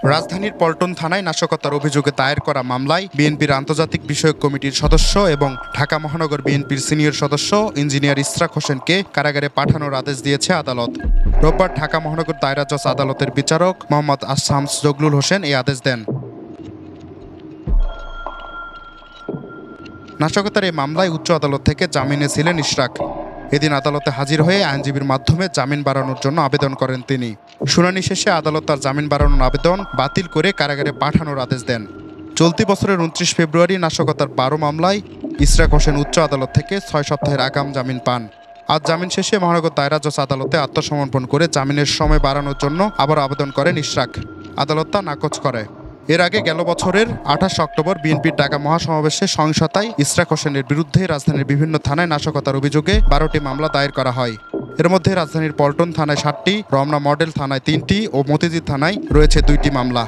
রাজধানীর পল্টন থানায় নাশকতার অভিযোগে দায়ের করা মামলায় বিএনপির আন্তর্জাতিক বিষয়ক কমিটির সদস্য এবং ঢাকা মহানগর বিএনপির সিনিয়র সদস্য ইঞ্জিনিয়ার ইশরাক হোসেনকে কারাগারে পাঠানোর আদেশ দিয়েছে আদালত। রোববার ঢাকা মহানগর দায়রা জজ আদালতের বিচারক মোহাম্মদ শামস জগলুল হোসেন এই আদেশ দেন। নাশকতার এই মামলায় উচ্চ আদালত থেকে জামিনে ছিলেন ইশরাক। এদিন আদালতে হাজির হয়ে আইনজীবীর মাধ্যমে জামিন বাড়ানোর জন্য আবেদন করেন তিনি। শুনানি শেষে আদালত তার জামিন বাড়ানোর আবেদন বাতিল করে কারাগারে পাঠানোর আদেশ দেন। চলতি বছরের 29 ফেব্রুয়ারি নাশকতার 12 মামলায় ইশরাক হোসেন উচ্চ আদালত থেকে 6 সপ্তাহের আগাম জামিন পান। আজ জামিন শেষে মহানগর দায়রা জজ আদালতে আত্মসমর্পণ করে জামিনের সময় বাড়ানোর জন্য আবার আবেদন করেন ইশরাক। আদালত তা নাকচ করে। এর আগে গেল বছরের 28 অক্টোবর বিএনপির ঢাকা মহাসমাবেশে সহিংসতায় ইশরাক হোসেনের বিরুদ্ধে রাজধানীর বিভিন্ন থানায় নাশকতার অভিযোগে 12টি মামলা দায়ের করা হয়। এর মধ্যে রাজধানীর পল্টন থানায় 7টি, রমনা মডেল থানায় 3টি ও মতিঝিল থানায় রয়েছে 2টি মামলা।